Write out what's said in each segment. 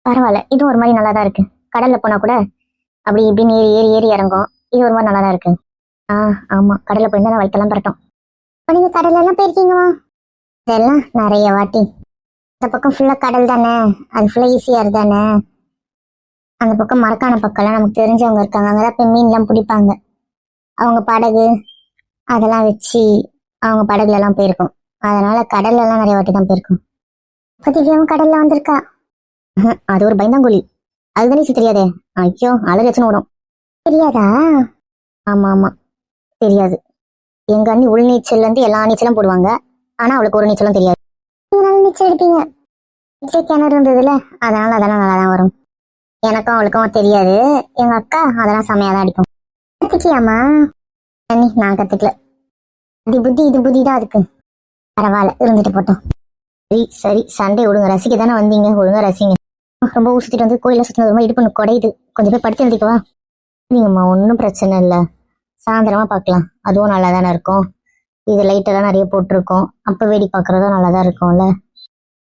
பரவாயில்ல, இதுவும் ஒரு மாதிரி நல்லா தான் இருக்கு. கடல்ல போனா கூட அப்படி இப்படின்னு ஏறி ஏறி ஏறி இறங்கும். இது ஒரு மாதிரி நல்லா தான் இருக்கு. ஆமா, கடல்ல போயிருந்தா நான் வயிற்றெல்லாம் பரட்டும். இப்போ நீங்க கடல்ல எல்லாம் போயிருக்கீங்களா? இதெல்லாம் நிறைய வாட்டி. இந்த பக்கம் ஃபுல்லா கடல் தானே, அது ஃபுல்லா ஈஸியா தானே. அந்த பக்கம் மரக்கான பக்கம்லாம் நமக்கு தெரிஞ்சவங்க இருக்காங்க, அங்கதான் போய் மீன்லாம் பிடிப்பாங்க. அவங்க படகு அதெல்லாம் வச்சு அவங்க படகுல எல்லாம் போயிருக்கோம். அதனால கடல்ல எல்லாம் நிறைய வாட்டி தான் போயிருக்கோம். இப்போ திவ்யாவும் கடல்ல வந்திருக்கா. அது ஒரு பயந்தாங்குழி, அதுதானே தெரியாதே. ஐயோ, அலறச்சுன்னு விடும். தெரியாதா? ஆமா ஆமா, தெரியாது. எங்க அண்ணி உள் நீச்சல்ல இருந்து எல்லா நீச்சலும் போடுவாங்க, ஆனா அவளுக்கு ஒரு நீச்சலும் தெரியாது. நீங்க நீச்சல் எடுப்பீங்க. கிணறு இருந்ததுல, அதனால அதெல்லாம் நல்லா தான் வரும். எனக்கும் அவளுக்கும் தெரியாது. எங்க அக்கா அதெல்லாம் செமையா தான் அடிக்கும். கத்துக்கியாமா? அண்ணி நான் கத்துக்கல. இது புத்தி தான் இருக்கு. பரவாயில்ல, இருந்துட்டு போட்டோம். சரி சரி, சண்டே விடுங்க, ரசிக்க தானே வந்தீங்க, ஒழுங்கா ரசிங்க. ரொம்ப ஊசிட்டு வந்து கோயில சுத்தினது ரொம்ப இடுப்பு குடையுது, கொஞ்சம் போய் படுத்து எழுதிக்கவா? நீங்கம்மா, ஒன்றும் பிரச்சனை இல்லை, சாயந்தரமா பார்க்கலாம். அதுவும் நல்லா தானே இருக்கும். இது லைட்டெல்லாம் நிறைய போட்டிருக்கோம், அப்போ வேடி பார்க்குறதும் நல்லா தான் இருக்கும்ல.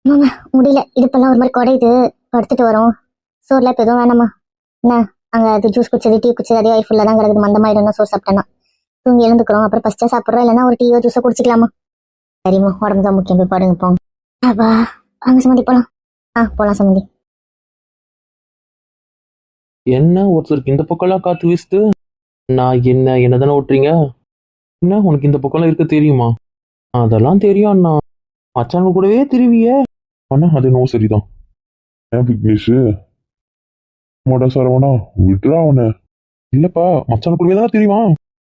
ஆமாம்மா, முடியல, இடுப்பெல்லாம் ஒரு மாதிரி குடையுது, படுத்துட்டு வரோம். சோறுல இப்போ எதுவும் வேணாமா? என்ன அங்கே அது ஜூஸ் குடிச்சது டீ குடிச்சது அதே ஃபுல்லாக தான் கிடக்குது, மந்தமாயிடும் சோறு சாப்பிட்டேன்னா. தூங்கி எழுந்துக்கிறோம், அப்புறம் ஃபஸ்ட்டாக சாப்பிட்றோம், இல்லைன்னா ஒரு டீயோ ஜூஸோ குடிச்சிக்கலாமா? சரிம்மா, உடம்பு தான் முக்கியம், போய் பாடுங்க போங்க. அப்பா வாங்க சம்மந்தி போகலாம். போகலாம் சம்மந்தி. என்ன ஒருத்தருக்கு இந்த பக்கம்லாம் காத்து வீசுது? நான் என்ன தானே ஓட்டுறீங்க? என்ன உனக்கு இந்த பக்கம்லாம் இருக்க தெரியுமா? அதெல்லாம் தெரியும் அண்ணா, மச்சாங்க கூடவே திருவிய. அண்ணா அது நோ சரிதான். ஏன் விக்னேஷ்? மாடா சரவணா, விட்டுறா அவனை. இல்லப்பா, மச்சாங்க கூடவே தானே தெரியுமா?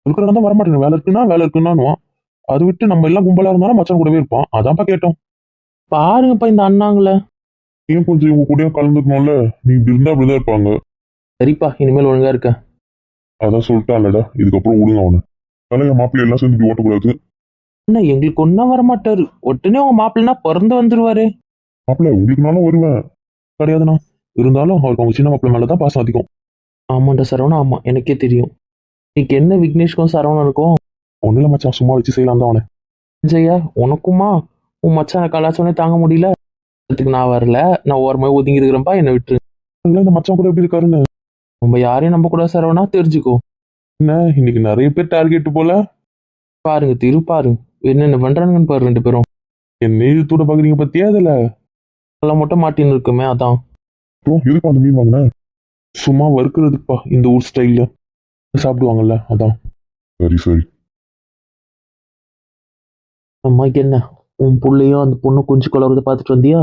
இருக்கிற தான் வரமாட்டேன், வேலை இருக்குன்னானுவான். அது விட்டு நம்ம எல்லாம் கும்பலா இருந்தாலும் மச்சான் கூடவே இருப்பான், அதான்ப்பா கேட்டோம். பாருங்கப்பா இந்த அண்ணாங்கள. ஏன் கொஞ்சம் இவங்க கூட கலந்துக்கணும்ல, நீ இப்படி இருந்தா அப்படிதான் இருப்பாங்க. சரிப்பா, இனிமேல் ஒழுங்கா இருக்க. அதான் சொல்லிட்டான்லடா, இதுக்கப்புறம் விடுங்க அவனை. தலைய மாப்பிள்ளை எல்லாம் சேர்ந்து ஓட்டக்கூடாது. அண்ணா எங்களுக்கு ஒன்னும் வரமாட்டாரு, ஒட்டுனே உங்க மாப்பிள்ளைனா பிறந்து வந்துருவாரு. மாப்பிள்ளை உங்களுக்குனாலும் வருவேன். கிடையாதுண்ணா, இருந்தாலும் அவருக்கு அவங்க சின்ன மாப்பிள்ளை மேலதான் பாசம் அதிகம். ஆமாண்டா சரவணா, ஆமா எனக்கே தெரியும். இன்னைக்கு என்ன விக்னேஷ்க்கும் சரவணனுக்கும் ஒன்னுல மச்சான், சும்மா வச்சு செய்யலாம் தான் அவனை. ஜெயா, உனக்குமா உன் மச்சான கலாச்சோனே தாங்க முடியல. அதுக்கு நான் வரல, நான் ஓரமா ஒதுங்கி இருக்கிறேன்ப்பா, என்னை விட்டுரு. இந்த மச்சான் கூட எப்படி இருக்காருன்னு நம்ம யாரையும் நம்ப கூட சரவணா, தெரிஞ்சுக்கோ. என்ன இன்னைக்கு நிறைய பேர் டார்கெட் போல. பாருங்க திரு, பாருங்க என்னென்ன பண்றானுங்கன்னு பாரு ரெண்டு பேரும். என்ன இது தூட பாக்குறீங்க பத்தியா? இதுல நல்லா மட்டும் மாட்டின்னு இருக்குமே, அதான். எதுக்கு அந்த மீன் வாங்கின? சும்மா வறுக்கிறதுப்பா, இந்த ஊர் ஸ்டைல்ல சாப்பிடுவாங்கல்ல, அதான். சரி சரி. அம்மா என்ன உன் புள்ளையும் அந்த பொண்ணு குஞ்சு கலர்றத பார்த்துட்டு வந்தியா?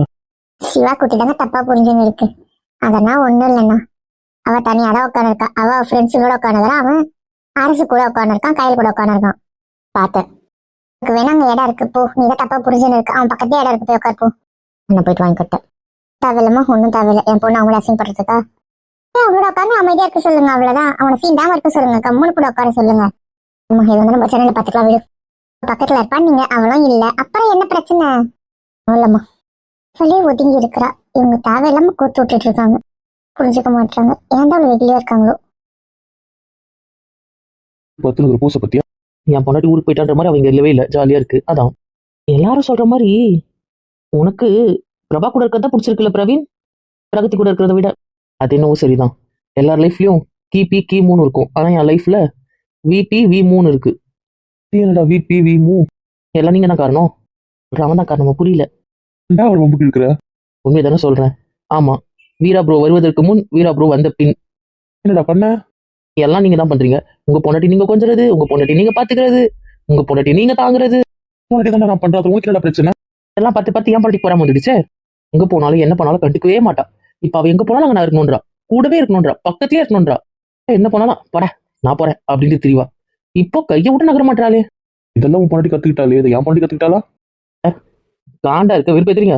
சிவா குட்டி தானே தப்பா புரிஞ்சுன்னு இருக்கு. அதெல்லாம் ஒண்ணும் இல்லைண்ணா, அவ தனியா தான் உட்காந்துருக்கா. அவ ஃப்ரெண்ட்ஸுங்களோட உட்காந்துக்கிறா, அவன் அரசு கூட உட்காந்துருக்கான், கையில் கூட உட்காந்துருக்கான். பார்த்தேன். உனக்கு வேணா அங்க இடம் இருக்கு, போ. நீ தான் தப்பா புரிஞ்சுன்னு இருக்கு, அவன் பக்கத்தே இடம் இருக்கு, போய் உட்கார் போ. என்ன போயிட்டு வாங்கிக்கிட்டேன். தேவையில்லமா, ஒன்றும் தேவையில்லை. என் பொண்ணு அவங்கள அசிங்கப்படுறதுக்கா? அவங்களோட உட்காந்து அமைதியா இருக்க சொல்லுங்க, அவ்வளவுதான். அவனை சீண்டாம இருக்க சொல்லுங்க, கம்முன்னு கூட உட்கார சொல்லுங்க. இது வந்து நம்ம சேனல்ல பாத்துக்கலாம், விடு. பக்கத்துல இருப்பா, நீங்க அவளும் இல்ல, அப்புறம் என்ன பிரச்சனை? இல்லம்மா சொல்லி ஒதுங்கி இருக்கிறா. இவங்க தேவையில்லாம கூத்து விட்டுட்டு இருக்காங்க, புரிஞ்சுக்க மாட்டாங்க. ஏன் தான் வெளியே இருக்காங்களோ. பத்துல பூசை பத்தியா? என் பொண்டாட்டி ஊருக்கு போயிட்டான்ற மாதிரி அவங்க இல்லவே இல்லை, ஜாலியா இருக்கு, அதான். எல்லாரும் சொல்ற மாதிரி உனக்கு பிரபா கூட இருக்கிறதா பிடிச்சிருக்குல்ல பிரவீன், பிரகதி கூட இருக்கிறத விட. அது என்னவோ சரிதான், எல்லார் லைஃப்லயும் கிபி கி3 இருக்கும், ஆனா என் லைஃப்ல விபி V3 இருக்கு. என்னடா விபி V3? எல்லாம் நீங்க தான் காரணம். அவன் தான் காரணமா? புரியல. அவள் ரொம்ப இருக்கிற உண்மையை தானே சொல்றேன். ஆமா, வீரா ப்ரோ வருவதற்கு முன், வீரா ப்ரோ வந்த பின். என்னடா பண்ண? எல்லாம் நீங்க தான் பண்றீங்க. உங்க பொண்டாட்டி நீங்க கொஞ்சறது, உங்க பொண்டாட்டி நீங்க பாத்துக்கிறது, உங்க பொண்டாட்டி நீங்க தாங்குறது. தானே நான் பண்றது. உங்களுக்கு என்னடா பிரச்சனை? எல்லாம் பார்த்து பார்த்து என் பொண்டாட்டி போறாம வந்துடுச்சே. எங்க போனாலும் என்ன போனாலும் கண்டுக்கவே மாட்டா. இப்ப அவ எங்க போனாலும் அங்க நான் இருக்கணும்ன்றா, கூடவே இருக்கணும்ன்றா, பக்கத்திலே இருக்கணும்ன்றா. என்ன போனாலும் போறேன், நான் போறேன் அப்படின்ட்டு தெரியவா. இப்போ கையை விட்டு நகர மாட்டாளே. இதெல்லாம் உன் பொண்டாட்டி கத்துக்கிட்டாலே, இதை என் பொண்டாட்டி கத்துக்கிட்டாளா? காண்டா இருக்க, விருப்பத்துறீங்க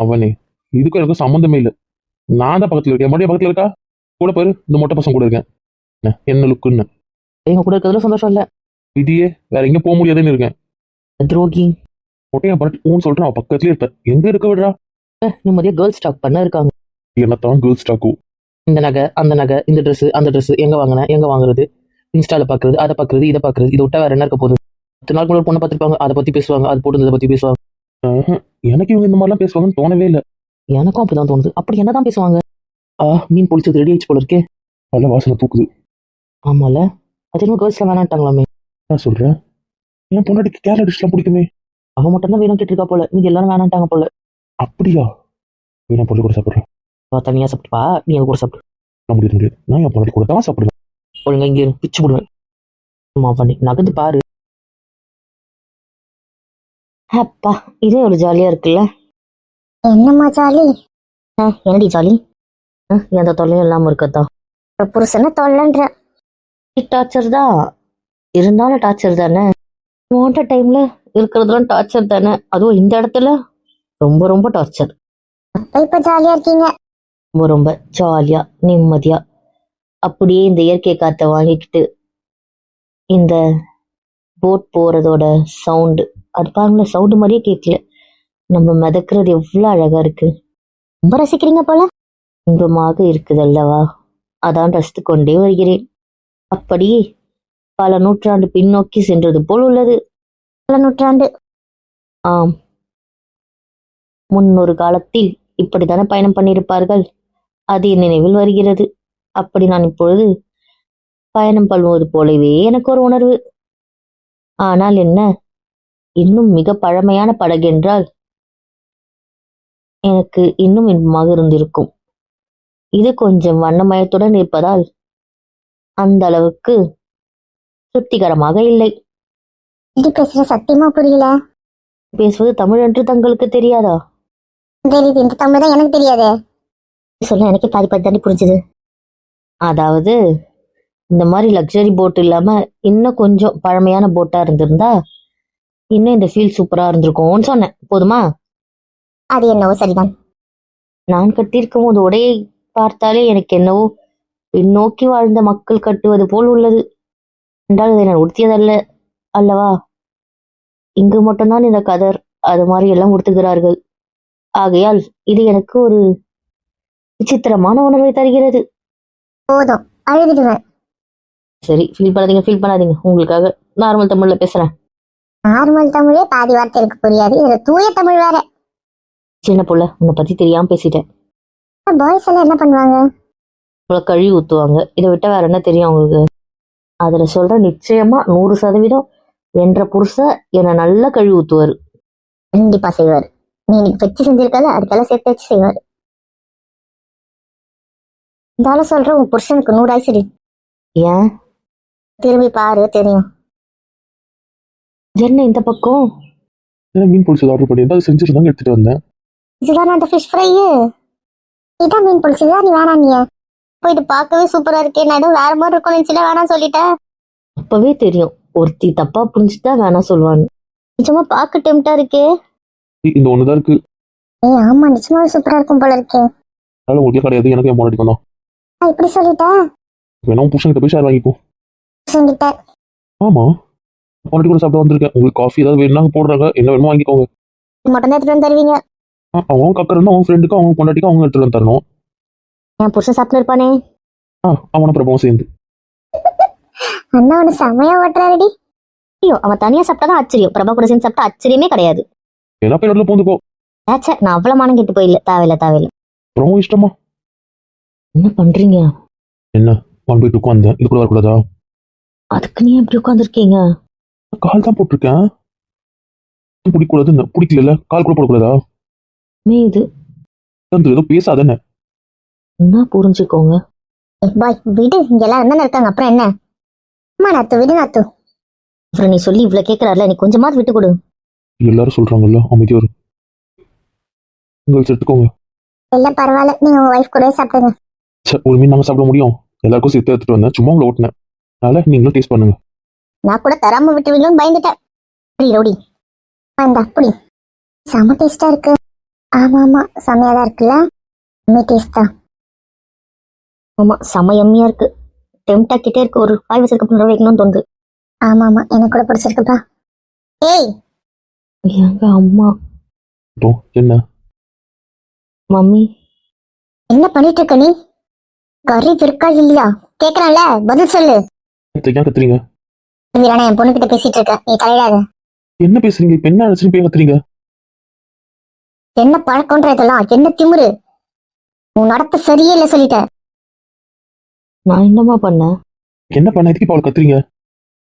அவனே. இதுக்கும் எனக்கு சம்மந்தமே இல்லை. நான் தான் பக்கத்துல இருக்கேன், மறுபடியும் பக்கத்துல இருக்கா? கூட பாரு, இந்த மொட்டை பசங்க கூட இருக்கேன். என்ன லுக்குன்னு. எங்க கூட இருக்கிறதுல சந்தோஷம் இல்ல. விதியே, வேற எங்க போக முடியாதுன்னு இருக்கேன். துரோகி. மொட்டையா பண்ணிட்டு சொல்றேன், அவன் பக்கத்துலயே இருப்பேன். எங்க இருக்க விடுறா? நிம்மதியா கேர்ள்ஸ் ஸ்டாக் பண்ண இருக்காங்க. என்னத்தான் கேர்ள்ஸ் ஸ்டாக்கும். இந்த நகை அந்த நகை, இந்த ட்ரெஸ் அந்த ட்ரெஸ், எங்க வாங்கினேன் எங்க வாங்குறது, இன்ஸ்டால பாக்குறது, அதை பாக்குறது, இதை பாக்குறது, இதை விட்டா வேற என்ன இருக்க போகுது? 10 நாள் கூட பொண்ணை பார்த்துருப்பாங்க, அதை பத்தி பேசுவாங்க, அது போட்டு இதை பத்தி பேசுவாங்க. எனக்கு இவங்க இந்த மாதிரிலாம் பேசுவாங்கன்னு தோணவே இல்லை. எனக்கும் அப்படிதான் தோணுது. அப்படி என்னதான் பேசுவாங்க? மீன் பொழிச்சது ரெடி ஆயிடுச்சு போல இருக்கே. நல்ல வாசனை தூக்குது. ஆமால, அது இன்னும் கேர்ள்ஸ்லாம் வேணான்ட்டாங்களாமே. நான் சொல்றேன், என் பொண்டாட்டிக்கு கேரளா டிஷ்லாம் பிடிக்குமே. அவன் மட்டும் தான் வேணும் கேட்டிருக்கா போல, மீதி எல்லாரும் வேணான்ட்டாங்க போல. அப்படியா? நான் பொண்ணு கூட சாப்பிட்றேன். அவ தனியா சாப்பிட்டுப்பா, நீ அவ கூட சாப்பிடு. நான் முடியாது. நான் என் பொண்டாட்டி கூட தான் சாப்பிடுவேன். ஒழுங்கா இங்கே இரு, பிச்சு போடுவேன். ஆமா பண்ணி நகர்ந்து பாரு. அப்பா, இதே ஒரு ஜாலியா இருக்குல்ல. என்னம்மா ஜாலி? என்னடி ஜாலி? எந்த தொல்லையும் இல்லாம இருக்கத்தான். புருஷனை தொல்லன்ற. டார்ச்சர் தான் இருந்தாலும் டார்ச்சர் தானே. வாண்ட டைம்ல இருக்கிறதுலாம் டார்ச்சர் தானே. அதுவும் இந்த இடத்துல ரொம்ப ரொம்ப டார்ச்சர். இப்ப ஜாலியா இருக்கீங்க. ரொம்ப ரொம்ப ஜாலியா நிம்மதியா அப்படியே இந்த இயற்கை காற்றை வாங்கிக்கிட்டு இந்த போட் போறதோட சவுண்டு, அது பாருங்களேன், சவுண்டு மாதிரியே கேட்கல. நம்ம மிதக்கிறது எவ்வளவு அழகா இருக்கு. ரொம்ப ரசிக்கிறீங்க போல. இன்பமாக இருக்குது அல்லவா, அதான் ரசித்து கொண்டே வருகிறேன். அப்படி பல நூற்றாண்டு பின்னோக்கி சென்றது போல் உள்ளது. பல நூற்றாண்டு. ஆம், முன்னொரு காலத்தில் இப்படித்தானே பயணம் பண்ணியிருப்பார்கள். அது என் நினைவில் வருகிறது. அப்படி நான் இப்பொழுது பயணம் பண்ணுவது போலவே எனக்கு ஒரு உணர்வு. ஆனால் என்ன, இன்னும் மிக பழமையான படகு என்றால் எனக்கு இன்னும் இன்பமாக இருந்திருக்கும். இது கொஞ்சம் வண்ணமயத்துடன் இருப்பதால் அந்த அளவுக்கு திருப்திகரமாக இல்லை. இது பேசுற சத்தியமா புரியல. பேசுவது தமிழ் என்று தங்களுக்கு தெரியாதா? தெரியுது, இந்த தமிழ் தான் எனக்கு தெரியாது. சொல்ல எனக்கு பாதி பாதி தாண்டி புரிஞ்சுது. அதாவது இந்த மாதிரி லக்ஸரி போட் இல்லாம இன்னும் கொஞ்சம் பழமையான போட்டா இருந்திருந்தா இன்னும் இந்த ஃபீல் சூப்பரா இருந்திருக்கும்னு சொன்னேன். போதுமா? அது என்னவோ சரிதான். நான் கட்டியிருக்கும் போது உடையை பார்த்தாலே எனக்கு என்னவோ பின்னோக்கி வாழ்ந்த மக்கள் கட்டுவது போல் உள்ளது. என்றால் இதை நான் உடுத்தியதல்ல அல்லவா. இங்கு மட்டும்தான் இந்த கதர் அது மாதிரி எல்லாம் உடுத்துகிறார்கள். ஆகையால் இது எனக்கு ஒரு விசித்திரமான உணர்வை தருகிறது. போதும், அழுதுடுவேன். சரி, ஃபீல் பண்ணாதீங்க. உங்களுக்காக நார்மல் தமிழ்ல பேசுறேன். நார்மல் தமிழே பாதி வார்த்தை எனக்கு புரியாது, இதுல தூய தமிழ் வேற. சின்ன புள்ள, உன்னை பத்தி தெரியாம பேசிட்டேன். பாய்ஸ் எல்லாம் என்ன பண்ணுவாங்க? உங்களை கழுவி ஊத்துவாங்க. இதை விட்டா வேற என்ன தெரியும் உங்களுக்கு? அதுல சொல்ற நிச்சயமா 100% என்ற புருஷ என்னை நல்லா கழுவி ஊத்துவாரு. கண்டிப்பா செய்வார். நீ இன்னைக்கு வச்சு செஞ்சிருக்கல, அதுக்கெல்லாம் சேர்த்து வச்சு செய்வார். இருந்தாலும் சொல்ற, உன் புருஷனுக்கு 100 ஆயிடுச்சு. ஏன்? திரும்பி பாரு, தெரியும். என்ன இந்த பக்கம்? மீன் பொழிச்சது ஆர்டர் பண்ணியிருந்தா அது செஞ்சுருந்தாங்க, எடுத்துட்டு வந்தேன். இதுதான் அந்த ஃபிஷ் ஃப்ரை. இதான் மீன் பொழிச்சதா? நீ வேணாம், நீ போயிட்டு பார்க்கவே சூப்பரா இருக்கே. நான் ஏதோ வேற மாதிரி இருக்கும் நினைச்சுல வேணாம் சொல்லிட்டேன். அப்பவே தெரியும் ஒருத்தி தப்பா புரிஞ்சுட்டா வேணாம் சொல்லுவான்னு. நிஜமா பார்க்க டெம்டா இருக்கே. இந்த ஒண்ணுதான் இருக்கு. ஆமா, நிஜமாவே சூப்பரா இருக்கும் போல இருக்கே. அதனால உங்களுக்கு கிடையாது, எனக்கு என் பொண்டாட்டிக்கும் தான். இப்படி சொல்லிட்டேன். வேணா உன் புருஷன்கிட்ட போய் ஷேர் வாங்கிப்போம். புருஷன்கிட்ட? ஆமா, பொண்டாட்டி கூட சாப்பிட வந்திருக்கேன். உங்களுக்கு காஃபி ஏதாவது வேணும்னா போடுறாங்க, என்ன வேணுமோ வாங்கிக்கோங்க. மட்டும் தான் எடுத்துட்டு வந்து தருவீங்க? அவன் கக்கறன்னு அவங்க ஃப்ரெண்டுக்கும் அவங்க பொண்டாட்டிக்கும் அவங்க எடுத்துட்டு வந்து தரணும். என் புருஷன் சாப்பிட்டு இருப்பானே. அவனை பிரபவம் சேர்ந்து. அண்ணா அவனு செமையா ஓட்டுறாருடி. ஐயோ, அவன் தனியா சாப்பிட்டாதான் ஆச்சரியம். பிரபா கூட சேர்ந்து சாப்பிட்டா ஆச்சரியமே கிடையாது. என்ன போய் நடுவில் பூந்துக்கோ. ஏச்சே, நான் அவ்வளவு மானம் கெட்டு போயில. தேவையில்ல. ரொம்ப இஷ்டமா? என்ன பண்றீங்க? என்ன 1/2 உட்காந்தேன், இது கூட வரக்கூடாதா? அதுக்கு நீ எப்படி உட்காந்துருக்கீங்க? கால் தான் போட்டிருக்கேன். பிடிக்கூடாதுன்னு பிடிக்கல, கால் கூட போடக்கூடாதா? இது ஏதோ பேசாதானே. என்ன புரிஞ்சுக்கோங்க. பாய் விடு, இங்க எல்லாரும் தானே இருக்காங்க, அப்புறம் என்ன? அம்மா நாத்து, விடு நாத்து. அப்புறம் நீ சொல்லி இவ்வளவு கேட்கறாருல, நீ கொஞ்சமாவது விட்டு கொடு. எல்லாரும் சொல்றாங்கல்ல, அமைதி வரும். உங்களுக்கு எடுத்துக்கோங்க. எல்லாம் பரவாயில்ல, நீங்க உங்க ஒய்ஃப் கூட சாப்பிடுங்க. சரி, ஒரு மீன் நாங்க சாப்பிட முடியும். எல்லாருக்கும் சேர்த்து எடுத்துட்டு வந்தேன், சும்மா உங்களை ஓட்டினேன். அதனால நீங்களும் டேஸ்ட் பண்ணுங்க. நான் கூட தராம விட்டுவீங்களோன்னு பயந்துட்டேன். ரவுடி அந்த அப்படி செம டேஸ்டா இருக்கு. ஆமா, செமையா தான் இருக்குல்ல. டேஸ்ட் தான். ஆமா, செம எம்மியா இருக்கு. டெம்டா கிட்டே இருக்கு. ஒரு வாய் வச்சிருக்க வைக்கணும்னு தோணுது. ஆமா, எனக்கு கூட பிடிச்சிருக்குப்பா. ஏய், எங்க அம்மா? என்ன மம்மி என்ன பண்ணிட்டு இருக்க நீ? கறி இருக்கா இல்லையா கேக்குறான்ல, பதில் சொல்லு. ஏன் கத்துறீங்க? வீரானா, என் பொண்ணு கிட்ட பேசிட்டு இருக்க, நீ தலையிடாத. என்ன பேசுறீங்க? இப்ப என்ன நினைச்சு போய் கத்துறீங்க? என்ன பழக்கம்ன்ற இதெல்லாம், என்ன திமிரு? உன் நடத்த சரியே இல்லை சொல்லிட்டேன். நான் என்னம்மா பண்ணேன்? என்ன பண்ண இதுக்கு இப்போ அவளை கத்துறீங்க?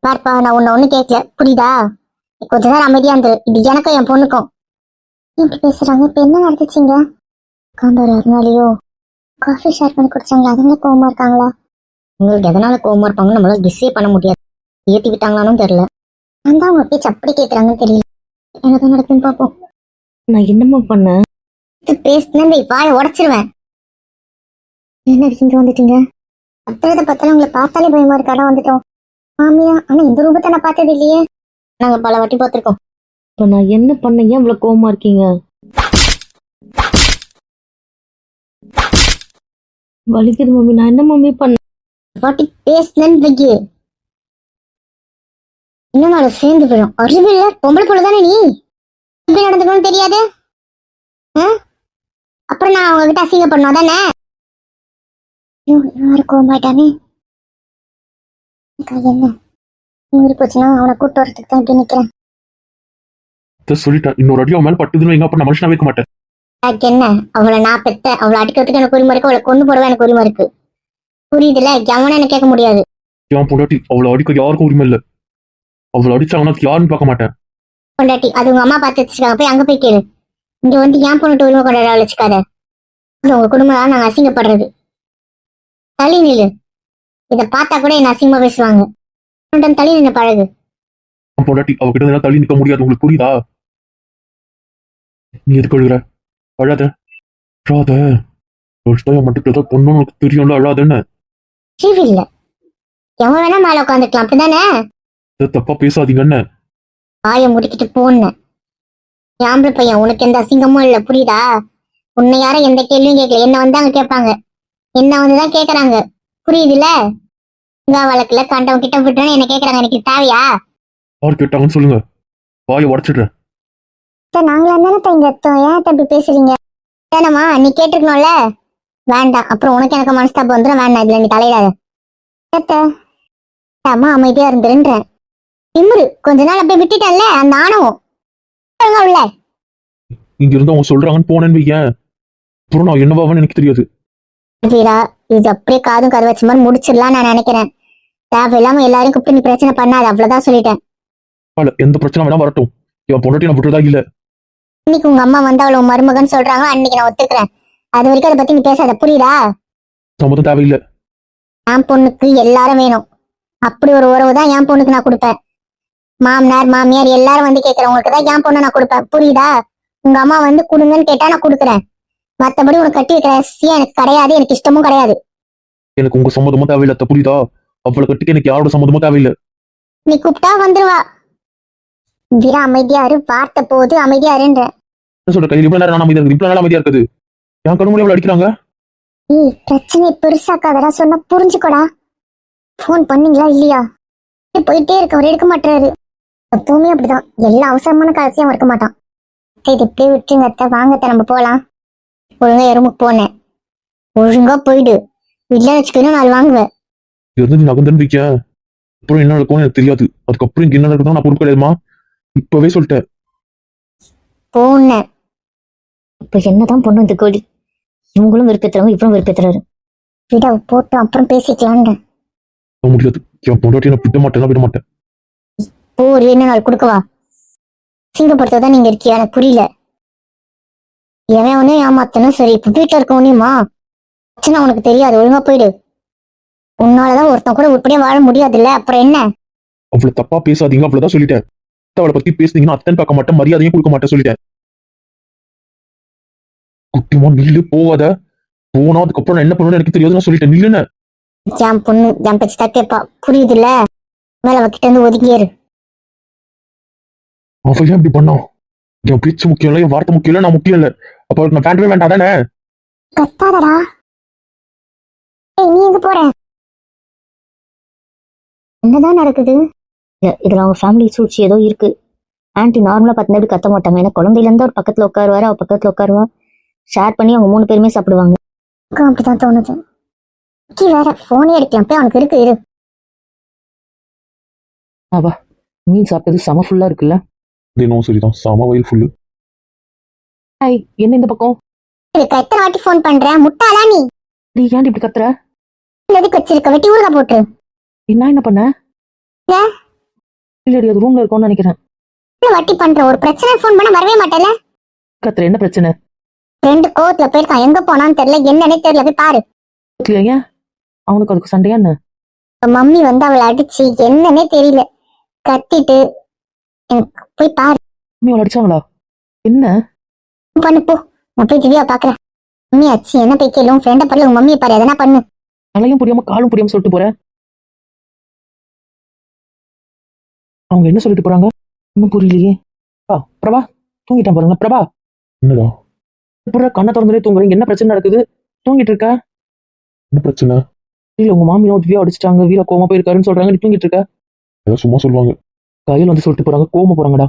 பார்ப்பா, நான் உன்னை ஒண்ணு கேட்கல, புரியுதா? கொஞ்ச நேரம் அமைதியா இருந்து. இது எனக்கும் என் பொண்ணுக்கும். இப்படி பேசுறாங்க. இப்ப என்ன நடந்துச்சுங்க? காந்தாரு அதனாலயோ காஃபி ஷேர் பண்ணி குடிச்சாங்களா, அதனால கோவமா இருக்காங்களா? உங்களுக்கு எதனால கோவமா இருப்பாங்க நம்மளால டிஸ்ஸே பண்ண முடியாது. ஏத்தி விட்டாங்களான்னு தெரியல. அந்த அவங்க பேச்சு அப்படி கேட்கறாங்கன்னு தெரியல. என்னதான் நடக்குதுன்னு பாப்போம். நான் என்னம்மா பண்ணேன்? பேசினேன் இந்த வாயை உடைச்சிருவேன். என்ன இங்க வந்துட்டீங்க? பத்திரத்தை பத்திரம் உங்களை பார்த்தாலே பயமா இருக்காடா. வந்துட்டோம் மாமியா. ஆனா இந்த ரூபத்தை நான் பார்த்தது இல்லையே. நாங்க பல வாட்டி பார்த்திருக்கோம். இப்ப நான் என்ன பண்ணேன்? ஏன் இவ்வளவு கோவமா இருக்கீங்க? வலிக்குது மம்மி. நான் என்ன மம்மி பண்ணேன்? வாட்டி பேசினேன்னு வைக்கி இன்னும் நாளை சேர்ந்து போயிடும். அறிவில்ல பொம்பளை போல தானே நீ. எப்படி நடந்துக்கணும்னு தெரியாது. அப்புறம் நான் உங்ககிட்ட அசிங்கப்படணும் தானே. கோவம் மாட்டானே. என்ன ஊரு போச்சுன்னா அவனை கூட்டு வரதுக்கு தான் இப்படி நிக்கிறேன். சொல்லிட்டேன், இன்னொரு அடி அவன் மேல பட்டுதுன்னு வைங்க, அப்ப நான் மனுஷனா வைக்க மாட்டேன். எனக்கு என்ன, அவளை நான் பெத்த, அவளை அடிக்கிறதுக்கு எனக்கு உரிமை இருக்கு, அவளை கொண்டு போடவே எனக்கு உரிமை இருக்கு. புரியுதுல? எவனை எனக்கு கேட்க முடியாது. என் பொண்டாட்டி அவளை அடிக்க யாருக்கும் உரிமை இல்லை. அவளை அடிச்சாங்கன்னா யாருன்னு பார்க்க மாட்டேன். பொண்டாட்டி அது உங்க அம்மா பார்த்து வச்சிருக்காங்க, போய் அங்க போய் கேளு. இங்க வந்து ஏன் பொண்ணுட்டு உரிமை கொண்டாட வச்சுக்காத. உங்க குடும்பம் நாங்க அசிங்கப்படுறது. தள்ளி நில்லு. இத பார்த்தா கூட என்ன அசிங்கமா பேசுவாங்க. தள்ளி நின்று பழகு. என் பொண்டாட்டி அவகிட்ட தள்ளி நிக்க முடியாது, உங்களுக்கு புரியுதா? நீ எதுக்கு அழுகுற? அழாத அழாத. மட்டும் ஏதோ பொண்ணு உனக்கு தெரியும்ல, அழாதன்னு. இல்ல எவன் வேணா மேல உட்காந்துக்கலாம், அப்படிதானே? தப்பா பேசாதீங்கன்னு. வாய முடிக்கிட்டு போன ஆம்பளை பையன், உனக்கு எந்த அசிங்கமும் இல்ல, புரியுதா? உன்னை யாரும் எந்த கேள்வியும் கேட்கல. என்ன வந்து அங்க கேட்பாங்க, என்ன வந்துதான் கேக்குறாங்க. புரியுதுல? வழக்குல கண்டவன் கிட்ட விட்டுறேன்னு என்ன கேக்குறாங்க. எனக்கு தேவையா? யார் கேட்டாங்கன்னு சொல்லுங்க, வாயை உடச்சிடுறேன். நாங்களா தானே இங்க எத்தோம். ஏன் தம்பி பேசுறீங்க? வேணாமா? நீ கேட்டிருக்கணும்ல. வேண்டாம், அப்புறம் உனக்கு எனக்கு மனஸ்தாபம் வந்துடும். வேண்டாம், இதுல நீ தலையிடாத. அம்மா அமைதியா இருந்துருன்றேன். திமுரு கொஞ்ச நாள் அப்படியே விட்டுட்டேன்ல, அந்த ஆணவம் உள்ள. இங்க இருந்து அவங்க சொல்றாங்கன்னு போனேன்னு வையேன், அப்புறம் நான் என்னவான்னு எனக்கு தெரியாது. வீரா, இது அப்படியே காதும் கதை வச்ச மாதிரி முடிச்சிடலாம் நான் நினைக்கிறேன். தேவையில்லாம எல்லாரும் கூப்பிட்டு நீ பிரச்சனை பண்ணாது, அவ்வளவுதான் சொல்லிட்டேன். எந்த பிரச்சனை வேணா வரட்டும், என் பொண்டாட்டி நான் விட்டுறதா இல்ல. இன்னைக்கு உங்க அம்மா வந்து அவளை மருமகன் சொல்றாங்க, அன்னைக்கு நான் ஒத்துக்கிறேன். அது வரைக்கும் அதை பத்தி நீ பேசாத, புரியுதா? சம்மதம் தேவையில்லை. என் பொண்ணுக்கு எல்லாரும் வேணும். அப்படி ஒரு உறவு தான் என் பொண்ணுக்கு நான் கொடுப்பேன். மாமனார் மாமியார் எல்லாரும் வந்து கேட்கறவங்களுக்கு தான் என் பொண்ணு நான் கொடுப்பேன், புரியுதா? உங்க அம்மா வந்து கொடுங்கன்னு கேட்டா நான் கொடுக்குறேன். மத்தபடி உனக்கு கட்டி வைக்கிற ரசியம் எனக்கு கிடையாது, எனக்கு இஷ்டமும் கிடையாது. எனக்கு உங்க சம்மதமும் தேவையில்லை, புரியுதா? அவளை கட்டிக்க எனக்கு யாரோட சம்மதமும் தேவையில்லை. நீ கூப்பிட்டா வந்துருவா. வீரா அமைதியாரு, வார்த்தை போது அமைதியாருன்ற. சொல்ற கையில் இவ்வளவு நேரம் நான் அமைதியா இருக்கு, இவ்வளவு நேரம் அமைதியா இருக்குது. என் கடுமையில அவளை அடிக்கிறாங்க. பிரச்சனை பெருசாக்காதடா, சொன்னா புரிஞ்சுக்கோடா. போன் பண்ணீங்களா இல்லையா? போயிட்டே இருக்க, அவர் எடுக்க மாட்டாரு. எப்பவுமே அப்படிதான், எல்லா அவசரமான காலத்தையும் அவன் இருக்க மாட்டான். இது இப்படியே விட்டுருங்க, வாங்கத்த நம்ம போலாம். ஒழுங்கா எறும்புக்கு போனேன், ஒழுங்கா போயிடு. வீட்டுல வச்சுக்கணும், நாள் வாங்குவேன். நீ நகர்ந்து வைக்க, அப்புறம் என்ன நடக்கும் எனக்கு தெரியாது. அதுக்கப்புறம் இங்க என்ன நடக்குதோ நான் பொறுப்பு கிடையாதுமா, இப்பவே சொல்லிட்டேன். போனேன். இப்ப என்னதான் பொண்ணு இந்த கோழி, இவங்களும் விருப்பத்துறவங்க இவரும் விருப்பத்துறாரு. விட போட்டு அப்புறம் பேசிக்கலான்னு. முடியாது, என் பொண்டாட்டி நான் விட மாட்டேன், விட மாட்டேன். ஒரு என்ன நாள் கொடுக்கவா? சிங்கப்படுத்ததான் நீங்க இருக்கியா? எனக்கு புரியல. எவன் ஒண்ணு ஏமாத்தனும் சரி, இப்ப வீட்டுல இருக்கவனையுமா பிரச்சனை உனக்கு தெரியாது, ஒழுங்கா போயிடு. உன்னாலதான் ஒருத்தன் கூட உருப்படியா வாழ முடியாதுல்ல, அப்புறம் என்ன? அவ்வளவு தப்பா பேசாதீங்க, அவ்வளவுதான் சொல்லிட்டேன். அவளை பத்தி பேசுனீங்கன்னா அத்தன் பார்க்க மாட்டேன், மரியாதையும் கொடுக்க மாட்டேன் சொல்லிட்டேன். குட்டிமா நில்லு, போவாத. போனா அதுக்கப்புறம் நான் என்ன பண்ணுவேன்னு எனக்கு தெரியாது, நான் சொல்லிட்டேன். நில்லுன்னு. என் பொண்ணு என் பேச்சு தான் கேட்பா, புரியுதுல்ல? மேல அவகிட்ட இருந்து ஒதுக்கியேரு. அவன் ஏன் இப்படி பண்ணான்? என் பேச்சு முக்கியம் இல்ல, என் வார்த்தை முக்கியம் இல்ல, நான் முக்கியம் இல்ல. அப்ப அவளுக்கு நான் வேண்டவே வேண்டாம் தானே? கத்தாதடா. நீ எங்க போற? என்னதான் நடக்குது? இதுல அவங்க ஃபேமிலி சூழ்ச்சி ஏதோ இருக்கு. ஆன்டி நார்மலா பார்த்தா இப்படி கத்த மாட்டாங்க. ஏன்னா குழந்தையில இருந்து அவர் பக்கத்துல உட்காருவாரு, அவ பக்கத்துல உட்காருவா. ஷேர் பண்ணி அவங்க 3 பேருமே சாப்பிடுவாங்க. அப்படிதான் தோணுது. வேற போனே எடுக்கலாம், போய் அவனுக்கு இருக்கு இரு. அவா மீன் சாப்பிட்டது செம ஃபுல்லா இருக்குல்ல? தினம் சரிதான், சம வயல் ஃபுல்லு. ஹாய், என்ன இந்த பக்கம்? இதுக்கு எத்தனை வாட்டி ஃபோன் பண்றேன், முட்டாளா நீ? நீ ஏன்டி இப்படி கத்துற? எதுக்கு வச்சிருக்க? வெட்டி ஊறுகாய் போட்டுரு. நான் என்ன பண்ண? ஏன்? இல்லடி, அது ரூம்ல இருக்கும்னு நினைக்கிறேன். எத்தனை வாட்டி பண்ற? ஒரு பிரச்சனை ஃபோன் பண்ண வரவே மாட்டேல. கத்துற, என்ன பிரச்சனை? ரெண்டு கோவத்துல போயிருக்கான், எங்க போனான்னு தெரியல, என்னன்னே தெரியல, போய் பாரு. ஏன் அவனுக்கு அதுக்கு சண்டையா என்ன? மம்மி வந்து அவளை அடிச்சு என்னன்னே தெரியல, கத்திட்டு எனக்கு போய் பாரு. மம்மி அவளை அடிச்சாங்களா? என்ன பண்ணு போ, நான் போய் திவ்யா பாக்குறேன். மம்மி ஆச்சு என்ன போய் கேளு, உன் ஃப்ரெண்ட பாரு, உங்க மம்மியை பாரு, எதனா பண்ணு. தலையும் புரியாம காலும் புரியாம சொல்லிட்டு போற. அவங்க என்ன சொல்லிட்டு போறாங்க இன்னும் புரியலையே. பிரபா தூங்கிட்டான் பாருங்க. பிரபா என்னடா புற கண்ணை திறந்துலே தூங்குறீங்க, என்ன பிரச்சனை நடக்குது? தூங்கிட்டு இருக்க? என்ன பிரச்சனை? இல்ல உங்க மாமியும் திவ்யா அடிச்சிட்டாங்க, வீரா கோமா போயிருக்காருன்னு சொல்றாங்க, நீ தூங்கிட்டு இருக்க? ஏதோ சும்மா சொல்லுவாங்க. கையில் வந்து சொல்லிட்டு போறாங்க, கோமா போறாங்கடா.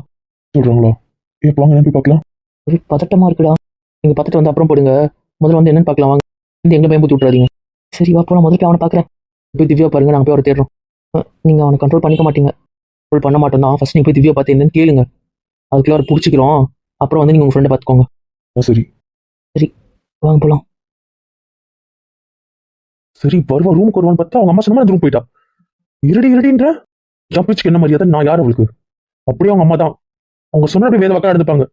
சொல்றாங்களா? எப்போ வாங்க போய் பார்க்கலாம். ஒரே பதட்டமா இருக்குடா. நீங்க பார்த்துட்டு வந்து அப்புறம் போடுங்க, முதல்ல வந்து என்னன்னு பார்க்கலாம் வாங்க. இந்த எங்களை பயன்படுத்தி விட்டுறாதீங்க. சரி வா போலாம், முதல்ல போய் அவனை பாக்குறேன். போய் திவ்யா பாருங்க, நாங்க போய் அவரை தேடுறோம். நீங்க அவனை கண்ட்ரோல் பண்ணிக்க மாட்டீங்க. கண்ட்ரோல் பண்ண மாட்டோம் தான். ஃபர்ஸ்ட் நீங்க போய் திவ்யா பார்த்து என்னன்னு கேளுங்க, அதுக்குள்ள அவரை பிடிச்சிக்கிறோம். அப்புறம் வந்து நீங்க உங்க ஃப்ரெண்டை பார்த்துக்கோங்க. சரி வாங்க போலாம். சரி வருவா, ரூமுக்கு வருவான்னு பார்த்தா அவங்க அம்மா சொன்ன ரூம் போயிட்டா. இருடின்ற என் பேச்சுக்கு என்ன மரியாதை? நான் யார் அவளுக்கு? அப்படியே அவங்க அம்மா தான். அவங்க சொன்ன அப்படியே வேத வக்கா எடுத்துப்பாங்க.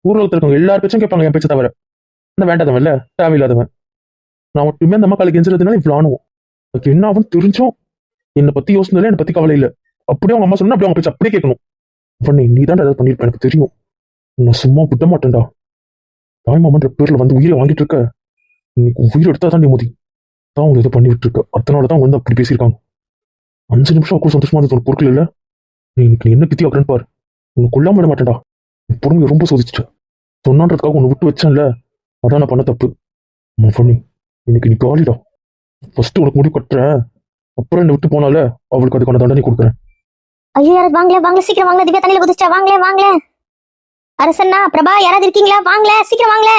ஊர்ல இருக்கவங்க எல்லார் பேச்சும் கேட்பாங்க, என் பேச்சை தவிர. அந்த வேண்டாதவன் இல்ல, தேவையில்லாதவன். நான் மட்டுமே அந்த மக்களுக்கு கெஞ்சுறதுனால இவ்வளவு ஆணுவோம். அதுக்கு என்ன ஆகும் தெரிஞ்சும் என்னை பத்தி யோசனை, என்னை பத்தி கவலை இல்லை. அப்படியே அவங்க அம்மா சொன்னா அப்படியே அவங்க பேச்சு அப்படியே கேட்கணும். பண்ணி நீ தான் ஏதாவது பண்ணிருப்ப, எனக்கு தெரியும். நான் சும்மா விட மாட்டேன்டா. தாய்மாமன்ற பேர்ல வந்து உயிரை வாங்கிட்டு இருக்க. இன்னைக்கு உயிரை எடுத்தா தான் நிம்மதி. தான் அவங்க இதை பண்ணிட்டு இருக்க. அதனாலதான் வந்து அப்படி பேசியிருக்காங்க. 5 நிமிஷம் கூட சந்தோஷமா இருந்தது ஒரு பொருட்கள் இல்ல. நீ இன்னைக்கு என்ன கித்தி ஆகுறேன்னு பாரு. உன்னை கொல்லாம விட மாட்டேன்டா. பொறுமையை ரொம்ப சோதிச்சுட்ட. சொன்னான்றதுக்காக உன்னை விட்டு வச்சேன்ல, அதான் நான் பண்ண தப்பு. பண்ணி இன்னைக்கு நீ காலிடா. ஃபர்ஸ்ட் உனக்கு முடிவு கட்டுறேன், அப்புறம் என்னை விட்டு போனால அவளுக்கு அதுக்கான தண்டனை கொடுக்குறேன். ஐயோ யாராவது வாங்களே, வாங்களே சீக்கிரம் வாங்களே, திவ்யா தண்ணியில குதிச்சிட்டா, வாங்களே வாங்களே. அரசண்ணா, பிரபா யாராவது இருக்கீங்களா? வாங்களே சீக்கிரம் வாங்களே.